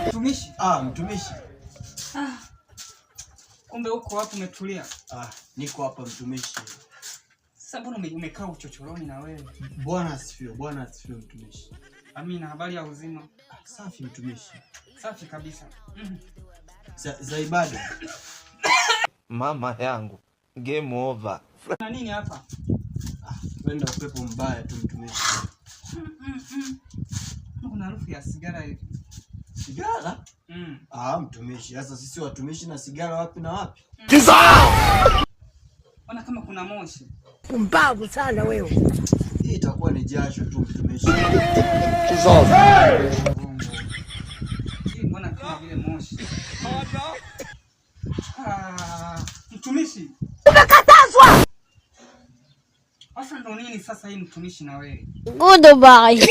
Mtumishi? Mtumishi. Kumbe uko hapo umetulia? Niko hapa mtumishi. Sasa mbona umekaa uchochoroni na wewe? Bwana asifiwe mtumishi. Amina, habari ya uzima? Safi mtumishi. Safi kabisa. Za ibada. Mama yangu, game over. Na nini hapa? Wenda upepo mbaya tu mtumishi. Kuna harufu ya sigara hivi. Sigara? Mtumishi. Sasa sisi watumishi na sigara wapi na wapi? Ona kama kuna moshi. Pumbavu sana wewe. Hii itakuwa ni jasho tu mtumishi. Hii mbona kama vile moshi? Mtumishi. Umekatazwa. Sasa ndo nini sasa hii mtumishi na wewe? Goodbye.